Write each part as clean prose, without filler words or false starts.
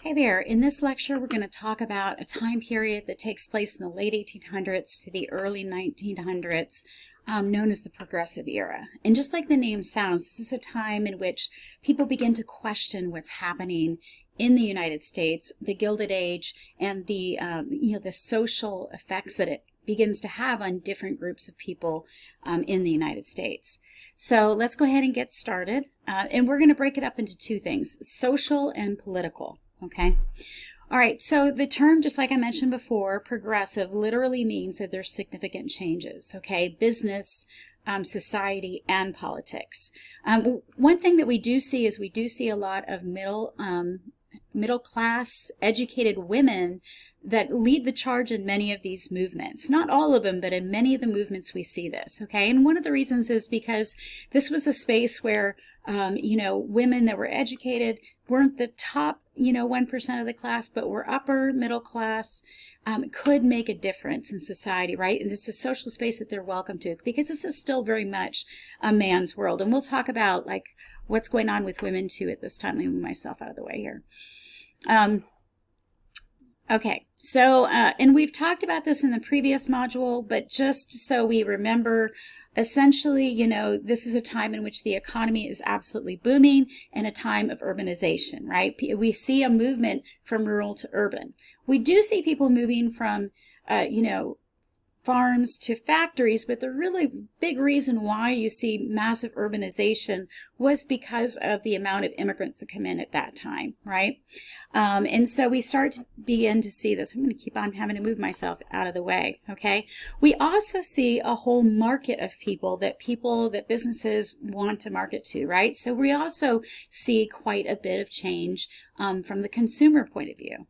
Hey there, in this lecture we're going to talk about a time period that takes place in the late 1800s to the early 1900s, known as the Progressive Era. And just like the name sounds, this is a time in which people begin to question what's happening in the United States, the Gilded Age, and the social effects that it begins to have on different groups of people in the United States. So let's go ahead and get started. And we're going to break it up into two things, social and political. Okay. All right. So the term, just like I mentioned before, progressive literally means that there's significant changes. Okay. Business, society, and politics. One thing that we do see is we do see a lot of middle class educated women that lead the charge in many of these movements. Not all of them, but in many of the movements we see this, okay? And one of the reasons is because this was a space where, women that were educated weren't the top, 1% of the class, but were upper middle class, could make a difference in society, right? And it's a social space that they're welcome to because this is still very much a man's world. And we'll talk about like what's going on with women too at this time. Let me move myself out of the way here. Okay, so, and we've talked about this in the previous module, but just so we remember, essentially, this is a time in which the economy is absolutely booming and a time of urbanization, right? We see a movement from rural to urban. We do see people moving from, farms to factories, but the really big reason why you see massive urbanization was because of the amount of immigrants that come in at that time, right? And so we start to begin to see this. I'm going to keep on having to move myself out of the way, okay? We also see a whole market of people that businesses want to market to, right? So we also see quite a bit of change from the consumer point of view.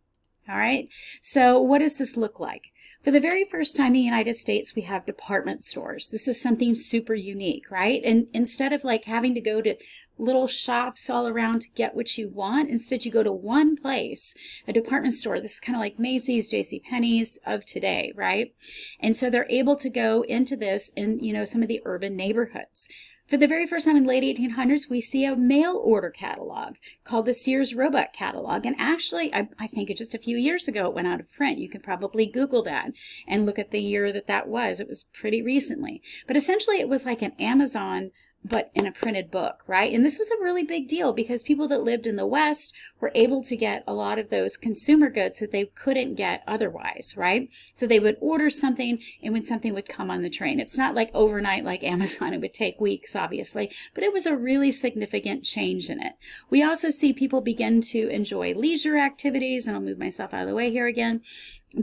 All right, so what does this look like? For the very first time in the United States, we have department stores. This is something super unique, right? And instead of like having to go to little shops all around to get what you want, instead you go to one place, a department store. This is kind of like Macy's, JCPenney's of today, right? And so they're able to go into this in, some of the urban neighborhoods. For the very first time in the late 1800s, we see a mail order catalog called the Sears Roebuck Catalog. And actually, I think just a few years ago it went out of print. You can probably Google that and look at the year that was. It was pretty recently. But essentially, it was like an Amazon but in a printed book, right? And this was a really big deal because people that lived in the West were able to get a lot of those consumer goods that they couldn't get otherwise, right? So they would order something and when something would come on the train. It's not like overnight like Amazon, it would take weeks, obviously, but it was a really significant change in it. We also see people begin to enjoy leisure activities, and I'll move myself out of the way here again.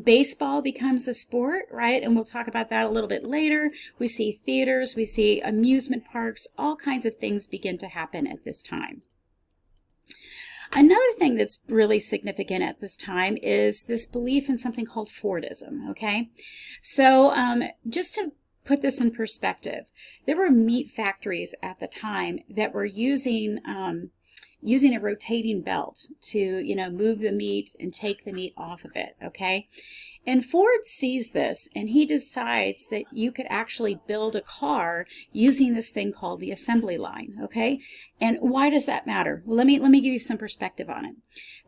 Baseball becomes a sport, right? And we'll talk about that a little bit later. We see theaters, we see amusement parks, all kinds of things begin to happen at this time. Another thing that's really significant at this time is this belief in something called Fordism, okay? So just to put this in perspective, there were meat factories at the time that were using a rotating belt to, move the meat and take the meat off of it, okay? And Ford sees this and he decides that you could actually build a car using this thing called the assembly line, okay? And why does that matter? Well, let me give you some perspective on it.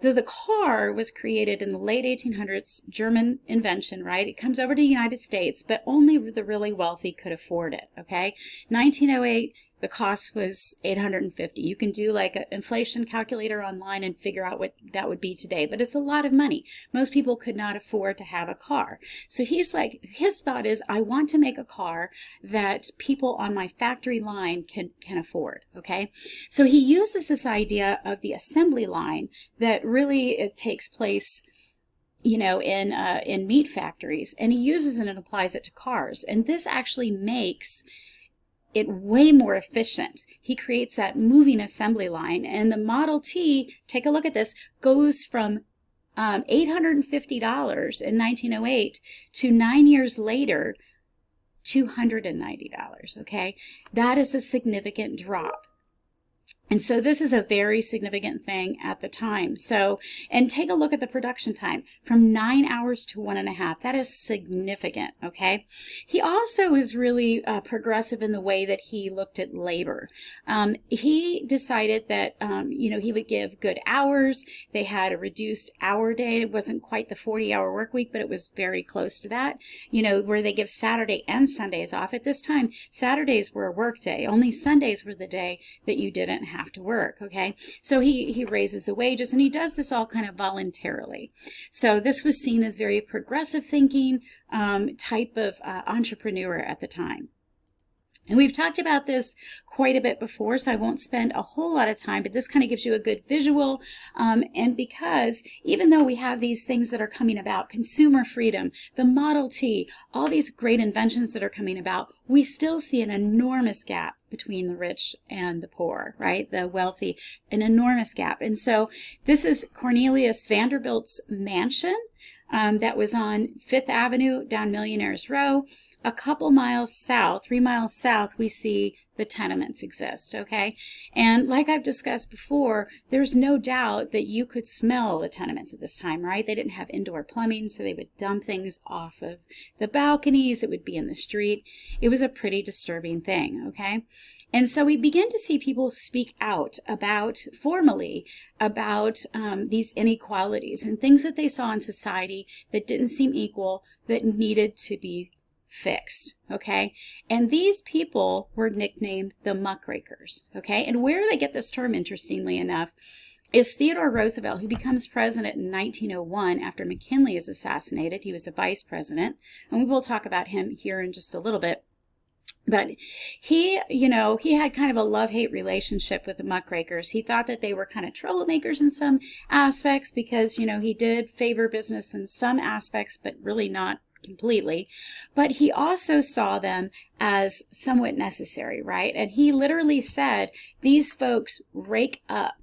The car was created in the late 1800s, German invention, right? It comes over to the United States, but only the really wealthy could afford it, okay? 1908, the cost was $850. You can do like an inflation calculator online and figure out what that would be today, but it's a lot of money. Most people could not afford to have a car. So his thought is, I want to make a car that people on my factory line can afford, okay? So he uses this idea of the assembly line that really it takes place in meat factories, and he uses it and applies it to cars. And this actually makes it way more efficient. He creates that moving assembly line, and the Model T, take a look at this, goes from $850 in 1908 to 9 years later, $290, okay? That is a significant drop. And so this is a very significant thing at the time. So, and take a look at the production time from 9 hours to 1.5. That is significant, okay? He also was really progressive in the way that he looked at labor. He decided that, he would give good hours. They had a reduced hour day. It wasn't quite the 40-hour work week, but it was very close to that, where they give Saturday and Sundays off. At this time, Saturdays were a work day. Only Sundays were the day that you didn't have to work. Okay, so he raises the wages, and he does this all kind of voluntarily. So this was seen as very progressive thinking type of entrepreneur at the time. And we've talked about this quite a bit before, so I won't spend a whole lot of time, but this kind of gives you a good visual. And because even though we have these things that are coming about, consumer freedom, the Model T, all these great inventions that are coming about, we still see an enormous gap between the rich and the poor, right? The wealthy, an enormous gap. And so this is Cornelius Vanderbilt's mansion that was on Fifth Avenue down Millionaires Row. A couple miles south, 3 miles south, we see the tenements exist, okay? And like I've discussed before, there's no doubt that you could smell the tenements at this time, right? They didn't have indoor plumbing, so they would dump things off of the balconies. It would be in the street. It was a pretty disturbing thing, okay? And so we begin to see people speak out formally about these inequalities and things that they saw in society that didn't seem equal, that needed to be fixed, okay? And these people were nicknamed the muckrakers, okay? And where they get this term, interestingly enough, is Theodore Roosevelt, who becomes president in 1901 after McKinley is assassinated. He was a vice president, and we will talk about him here in just a little bit. But he had kind of a love-hate relationship with the muckrakers. He thought that they were kind of troublemakers in some aspects because, he did favor business in some aspects, but really not completely. But he also saw them as somewhat necessary, right? And he literally said, these folks rake up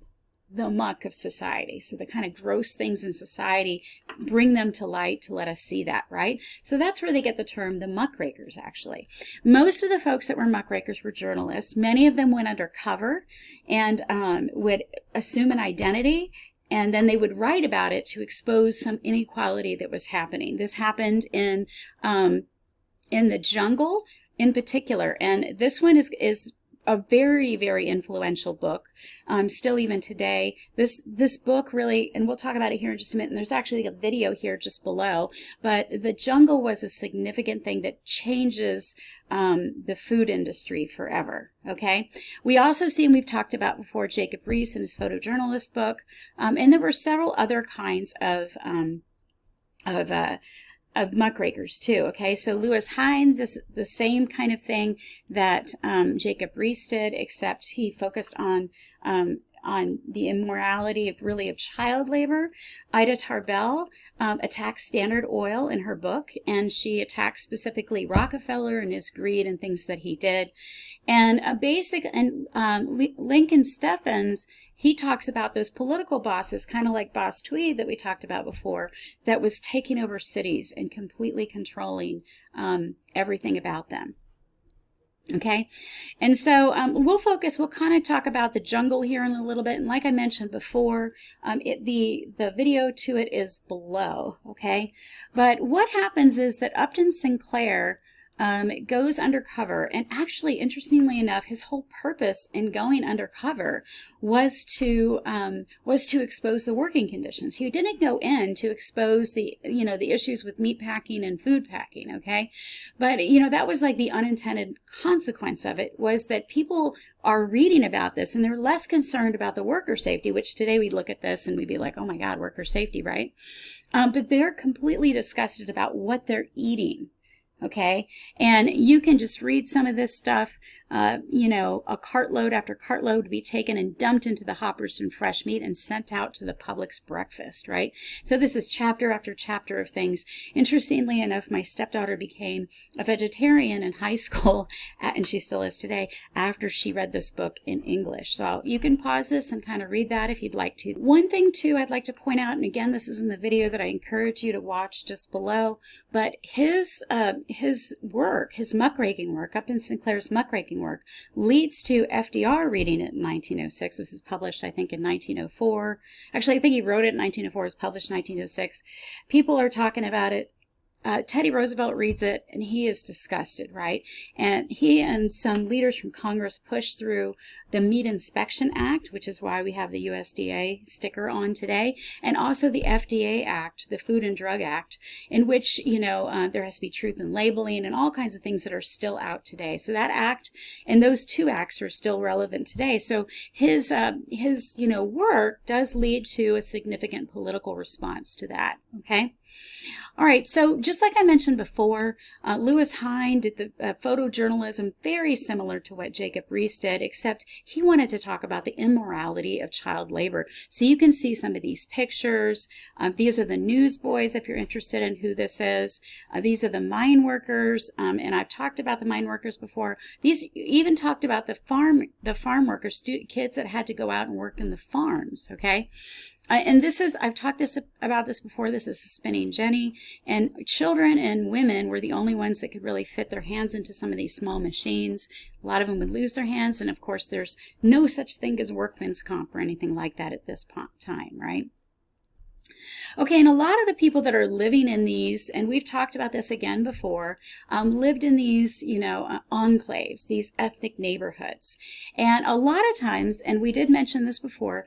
the muck of society. So the kind of gross things in society, bring them to light to let us see that, right? So that's where they get the term the muckrakers, actually. Most of the folks that were muckrakers were journalists. Many of them went undercover and would assume an identity, and then they would write about it to expose some inequality that was happening. This happened in The Jungle in particular, and this one is a very, very influential book, still even today. This book really, and we'll talk about it here in just a minute, and there's actually a video here just below, but The Jungle was a significant thing that changes the food industry forever, okay? We also see, and we've talked about before, Jacob Riis in his photojournalist book, and there were several other kinds of muckrakers too, okay? So Lewis Hines is the same kind of thing that Jacob Riis did, except he focused on the immorality of child labor. Ida Tarbell attacked Standard Oil in her book, and she attacked specifically Rockefeller and his greed and things that he did. And Lincoln Steffens, he talks about those political bosses, kind of like Boss Tweed that we talked about before, that was taking over cities and completely controlling everything about them. Okay, and so we'll kind of talk about The Jungle here in a little bit, and like I mentioned before, the video to it is below, okay? But what happens is that Upton Sinclair goes undercover, and actually, interestingly enough, his whole purpose in going undercover was to expose the working conditions. He didn't go in to expose the issues with meat packing and food packing, okay? But that was like the unintended consequence of it, was that people are reading about this and they're less concerned about the worker safety, which today we look at this and we'd be like, oh my God, worker safety, right? But they're completely disgusted about what they're eating. Okay, and you can just read some of this stuff. A cartload after cartload would be taken and dumped into the hoppers from fresh meat and sent out to the public's breakfast, right? So this is chapter after chapter of things. Interestingly enough, my stepdaughter became a vegetarian in high school, and she still is today, after she read this book in English. So you can pause this and kind of read that if you'd like to. One thing too I'd like to point out, and again, this is in the video that I encourage you to watch just below, but his work, his muckraking work, Upton Sinclair's muckraking work, leads to FDR reading it in 1906. This was published, I think, in 1904. Actually, I think he wrote it in 1904. It was published in 1906. People are talking about it. Teddy Roosevelt reads it and he is disgusted, right? And he and some leaders from Congress pushed through the Meat Inspection Act, which is why we have the USDA sticker on today, and also the FDA Act, the Food and Drug Act, in which, there has to be truth in labeling and all kinds of things that are still out today. So that act and those two acts are still relevant today. So his work does lead to a significant political response to that, okay? All right, so just like I mentioned before, Lewis Hine did the photojournalism very similar to what Jacob Riis did, except he wanted to talk about the immorality of child labor. So you can see some of these pictures. These are the newsboys, if you're interested in who this is. These are the mine workers, and I've talked about the mine workers before. These even talked about the farm workers, kids that had to go out and work in the farms, okay? And I've talked about this before, this is a spinning jenny, and children and women were the only ones that could really fit their hands into some of these small machines. A lot of them would lose their hands, and of course there's no such thing as workman's comp or anything like that at this time, right? Okay, and a lot of the people that are living in these, and we've talked about this again before, lived in these, enclaves, these ethnic neighborhoods. And a lot of times, and we did mention this before,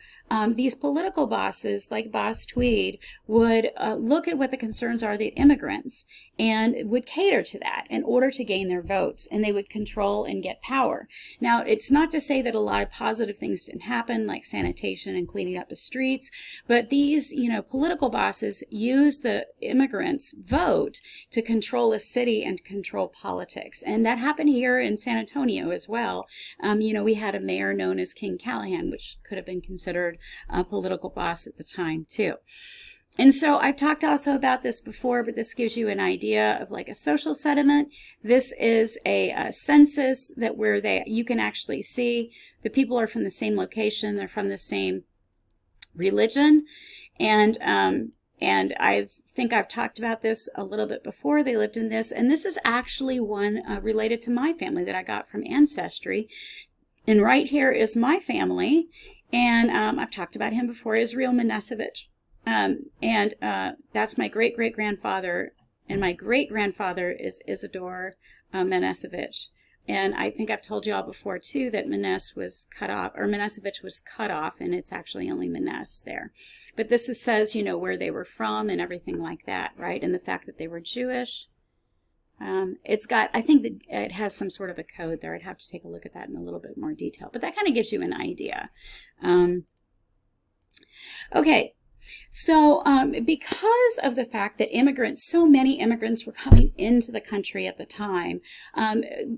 these political bosses like Boss Tweed would look at what the concerns are of the immigrants and would cater to that in order to gain their votes, and they would control and get power. Now, it's not to say that a lot of positive things didn't happen, like sanitation and cleaning up the streets, but these, political bosses use the immigrants' vote to control a city and control politics. And that happened here in San Antonio as well. We had a mayor known as King Callahan, which could have been considered a political boss at the time too. And so I've talked also about this before, but this gives you an idea of like a social settlement. This is a census where you can actually see the people are from the same location, they're from the same religion, and I think I've talked about this a little bit before. They lived in this, and this is actually one related to my family that I got from Ancestry. And right here is my family, and I've talked about him before, Israel Manasevich. That's my great-great-grandfather, and my great-grandfather is Isidore Manasevich. And I think I've told you all before, too, that Manasevich was cut off, and it's actually only Manes there. But this says, where they were from and everything like that, right? And the fact that they were Jewish. I think that it has some sort of a code there. I'd have to take a look at that in a little bit more detail. But that kind of gives you an idea. Okay. So because of the fact that so many immigrants were coming into the country at the time,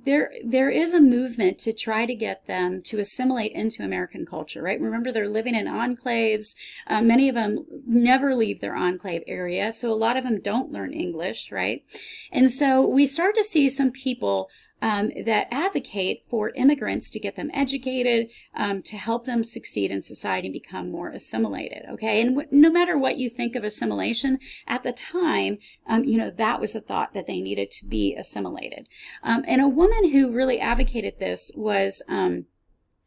there is a movement to try to get them to assimilate into American culture, right? Remember, they're living in enclaves. Many of them never leave their enclave area, so a lot of them don't learn English, right? And so we start to see some people that advocate for immigrants to get them educated, to help them succeed in society and become more assimilated, okay? And no matter what you think of assimilation, at the time, that was a thought that they needed to be assimilated. And a woman who really advocated this was a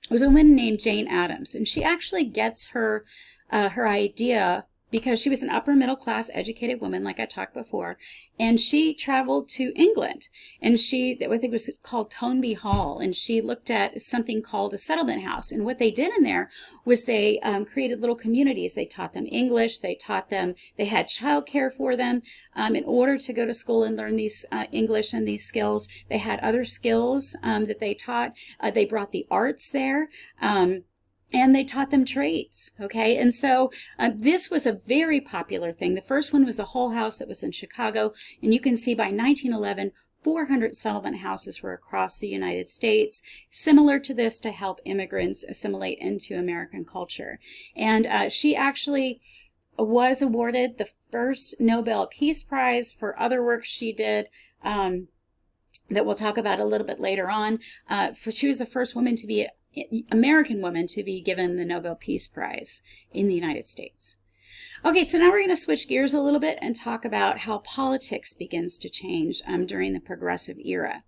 woman named Jane Addams, and she actually gets her idea because she was an upper middle class educated woman, like I talked before, and she traveled to England, and I think it was called Toneby Hall, and she looked at something called a settlement house. And what they did in there was they created little communities. They taught them English, they had childcare for them in order to go to school and learn these English and these skills. They had other skills that they taught. They brought the arts there. And they taught them trades, okay? And so this was a very popular thing. The first one was the Hull House that was in Chicago. And you can see by 1911, 400 settlement houses were across the United States, similar to this to help immigrants assimilate into American culture. And she actually was awarded the first Nobel Peace Prize for other work she did that we'll talk about a little bit later on. She was the first American woman to be given the Nobel Peace Prize in the United States. Okay, so now we're going to switch gears a little bit and talk about how politics begins to change during the progressive era.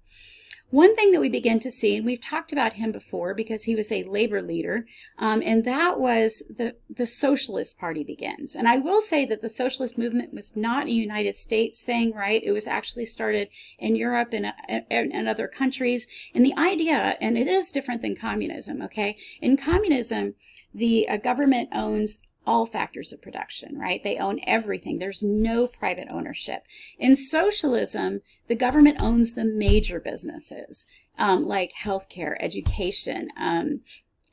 One thing that we begin to see, and we've talked about him before because he was a labor leader, and that was the Socialist Party begins. And I will say that the socialist movement was not a United States thing, right? It was actually started in Europe and other countries. And the idea, and it is different than communism, okay? In communism, the government owns all factors of production, right? They own everything. There's no private ownership. In socialism, the government owns the major businesses, like healthcare, education,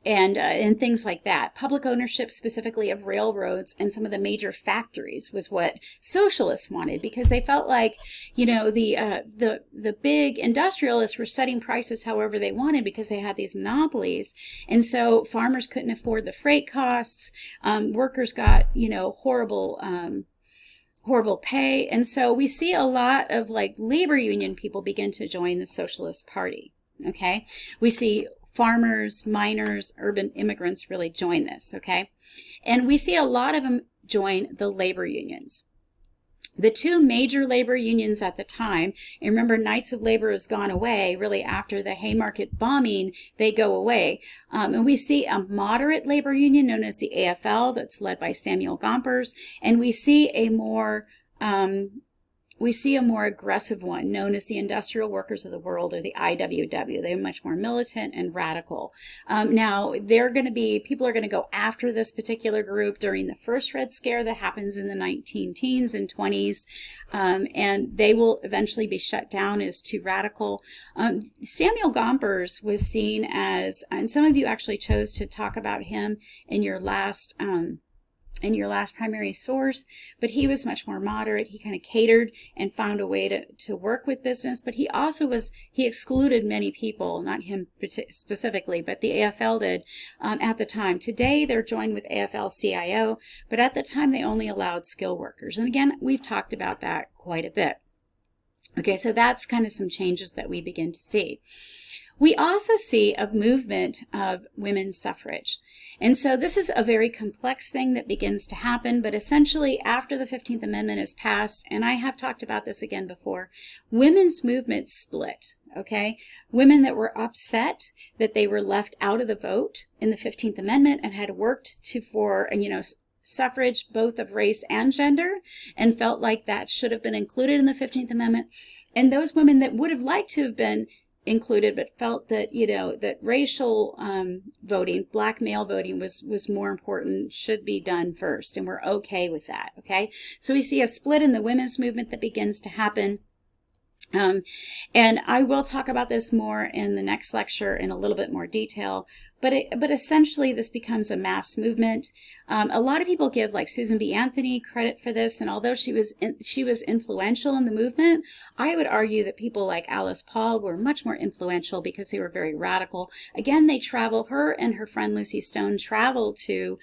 and things like that. Public ownership specifically of railroads and some of the major factories was what socialists wanted, because they felt like, you know, the big industrialists were setting prices however they wanted because they had these monopolies. And so farmers couldn't afford the freight costs. Workers got, you know, horrible pay. And so we see a lot of like labor union people begin to join the Socialist Party. Okay. We see farmers, miners, urban immigrants really join this, okay? And we see a lot of them join the labor unions. The two major labor unions at the time, and remember, Knights of Labor has gone away really after the Haymarket bombing, they go away. And we see a moderate labor union known as the AFL that's led by Samuel Gompers, and we see a more aggressive one known as the Industrial Workers of the World, or the IWW. They're much more militant and radical. Now, people are going to go after this particular group during the first Red Scare that happens in the 19-teens and 20s, and they will eventually be shut down as too radical. Samuel Gompers was seen as, and some of you actually chose to talk about him in your last primary source, but he was much more moderate. He kind of catered and found a way to work with business, but he also he excluded many people, not him specifically, but the AFL did at the time. Today, they're joined with AFL-CIO, but at the time, they only allowed skilled workers. And again, we've talked about that quite a bit. Okay, so that's kind of some changes that we begin to see. We also see a movement of women's suffrage. And so this is a very complex thing that begins to happen, but essentially after the 15th Amendment is passed, and I have talked about this again before, women's movement split, okay? Women that were upset that they were left out of the vote in the 15th Amendment and had worked for suffrage both of race and gender, and felt like that should have been included in the 15th Amendment. And those women that would have liked to have been included but felt that that racial voting, black male voting was more important, should be done first, and we're okay with that. Okay, so we see a split in the women's movement that begins to happen. And I will talk about this more in the next lecture in a little bit more detail, but essentially this becomes a mass movement. A lot of people give like Susan B. Anthony credit for this, and although she was influential in the movement, I would argue that people like Alice Paul were much more influential because they were very radical. Again, her and her friend Lucy Stone traveled to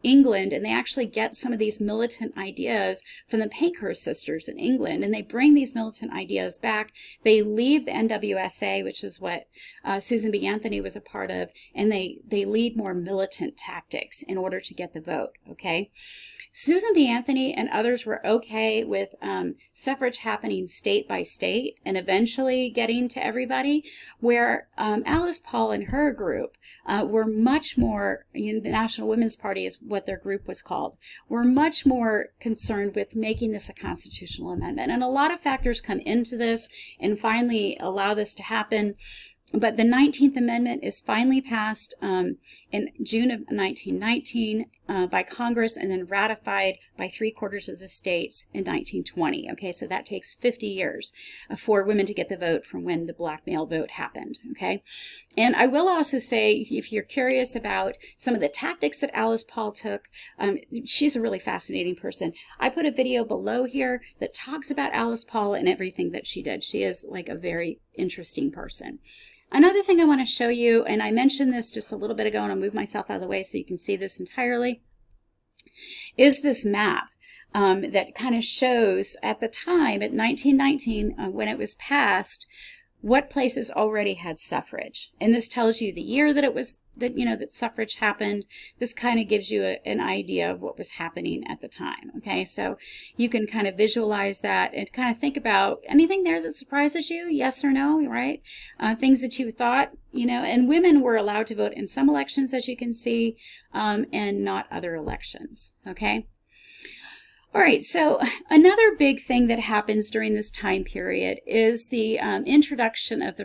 England, and they actually get some of these militant ideas from the Pankhurst sisters in England, and they bring these militant ideas back. They leave the NWSA, which is what Susan B. Anthony was a part of, and they lead more militant tactics in order to get the vote, okay? Susan B. Anthony and others were okay with suffrage happening state by state and eventually getting to everybody, where Alice Paul and her group were much more, the National Women's Party is what their group was called, were much more concerned with making this a constitutional amendment. And a lot of factors come into this and finally allow this to happen. But the 19th Amendment is finally passed in June of 1919 by Congress, and then ratified by 3/4 of the states in 1920. Okay, so that takes 50 years for women to get the vote from when the black male vote happened. Okay, and I will also say, if you're curious about some of the tactics that Alice Paul took, she's a really fascinating person. I put a video below here that talks about Alice Paul and everything that she did. She is like a very interesting person. Another thing I want to show you, and I mentioned this just a little bit ago, and I'll move myself out of the way so you can see this entirely, is this map that kind of shows at the time, at 1919, when it was passed, what places already had suffrage. And this tells you the year that it was, that suffrage happened. This kind of gives you an idea of what was happening at the time. Okay, so you can kind of visualize that and kind of think about anything there that surprises you, yes or no, right? Things that you thought, and women were allowed to vote in some elections, as you can see, and not other elections. Okay. All right, so another big thing that happens during this time period is the introduction of the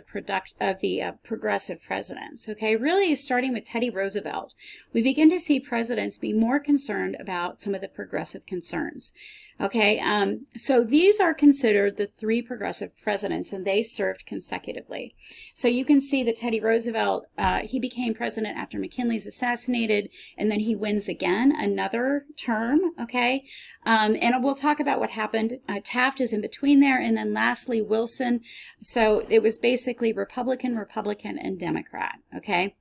progressive presidents. Okay, really starting with Teddy Roosevelt, we begin to see presidents be more concerned about some of the progressive concerns. Okay, so these are considered the three progressive presidents, and they served consecutively. So you can see that Teddy Roosevelt, he became president after McKinley's assassinated, and then he wins again, another term, okay? And we'll talk about what happened. Taft is in between there, and then lastly, Wilson. So it was basically Republican, and Democrat, okay?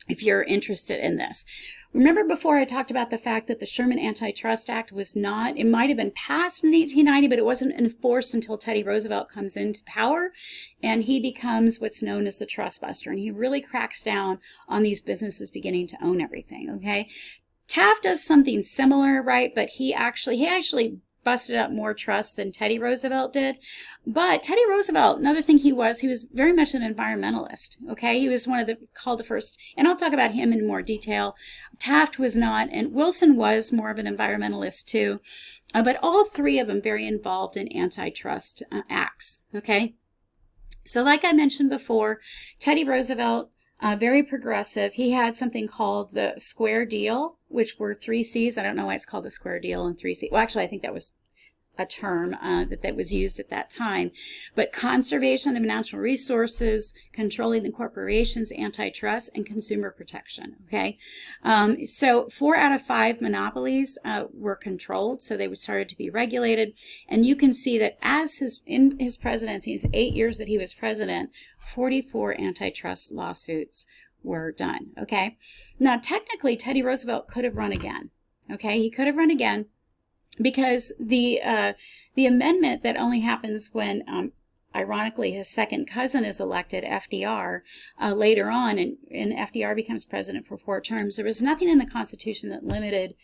If you're interested in this. Remember before I talked about the fact that the Sherman Antitrust Act was not, it might have been passed in 1890, but it wasn't enforced until Teddy Roosevelt comes into power, and he becomes what's known as the trust buster, and he really cracks down on these businesses beginning to own everything, okay? Taft does something similar, right? But he actually busted up more trust than Teddy Roosevelt did. But Teddy Roosevelt, another thing he was very much an environmentalist, okay? He was called the first, and I'll talk about him in more detail. Taft was not, and Wilson was more of an environmentalist too. But all three of them very involved in antitrust acts, okay? So like I mentioned before, Teddy Roosevelt, very progressive. He had something called the Square Deal, which were 3 C's. I don't know why it's called the Square Deal and 3 C's. Well, actually, I think that was a term that was used at that time. But conservation of natural resources, controlling the corporations, antitrust, and consumer protection. Okay, so 4 out of 5 monopolies were controlled, so they started to be regulated. And you can see that in his presidency, his 8 years that he was president, 44 antitrust lawsuits were done. Okay, now technically Teddy Roosevelt could have run again. Okay, he could have run again, because the amendment that only happens when ironically his second cousin is elected, FDR, later on, and FDR becomes president for 4 terms. There was nothing in the Constitution that limited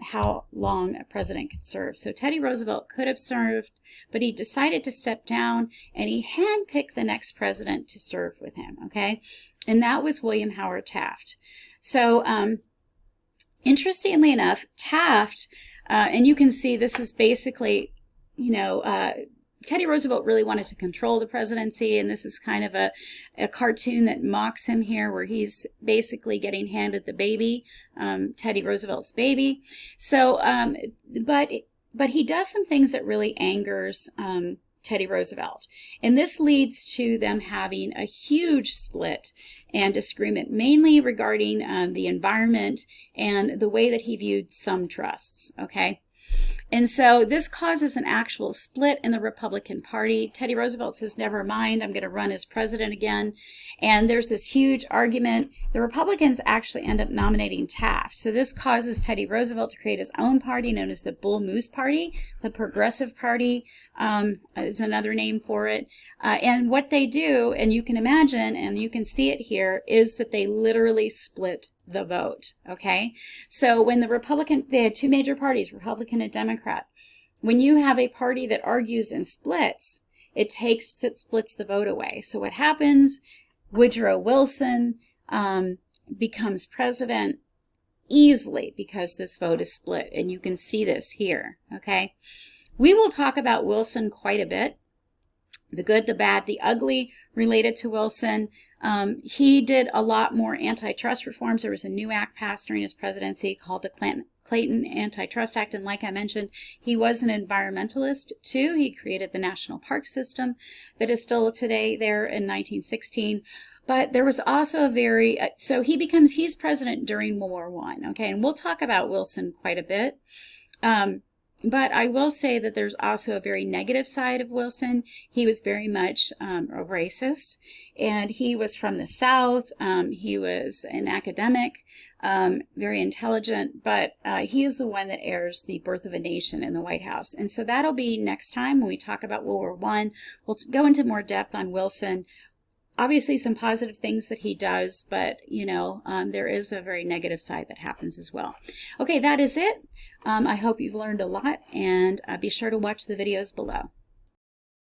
how long a president could serve. So Teddy Roosevelt could have served, but he decided to step down, and he handpicked the next president to serve with him, okay? And that was William Howard Taft. So interestingly enough, Taft, and you can see this is basically, Teddy Roosevelt really wanted to control the presidency, and this is kind of a cartoon that mocks him here, where he's basically getting handed the baby, Teddy Roosevelt's baby. So, but he does some things that really angers Teddy Roosevelt, and this leads to them having a huge split and disagreement, mainly regarding the environment and the way that he viewed some trusts. Okay. And so this causes an actual split in the Republican Party. Teddy Roosevelt says, never mind, I'm going to run as president again. And there's this huge argument. The Republicans actually end up nominating Taft. So this causes Teddy Roosevelt to create his own party known as the Bull Moose Party. The Progressive Party is another name for it. And what they do, and you can imagine, and you can see it here, is that they literally split the vote. Okay, so when they had 2 major parties, Republican and Democrat. When you have a party that argues and splits, it splits the vote away. So what happens? Woodrow Wilson becomes president easily because this vote is split, and you can see this here. Okay, we will talk about Wilson quite a bit. The good, the bad, the ugly related to Wilson. He did a lot more antitrust reforms. There was a new act passed during his presidency called the Clayton Antitrust Act. And like I mentioned, he was an environmentalist too. He created the National Park System that is still today there in 1916. But there was also so he's president during World War I. Okay, and we'll talk about Wilson quite a bit. But I will say that there's also a very negative side of Wilson. He was very much a racist, and he was from the South. He was an academic, very intelligent, but he is the one that airs The Birth of a Nation in the White House. And so that'll be next time when we talk about World War I. We'll go into more depth on Wilson. Obviously some positive things that he does, but there is a very negative side that happens as well. Okay, that is it. I hope you've learned a lot, and be sure to watch the videos below.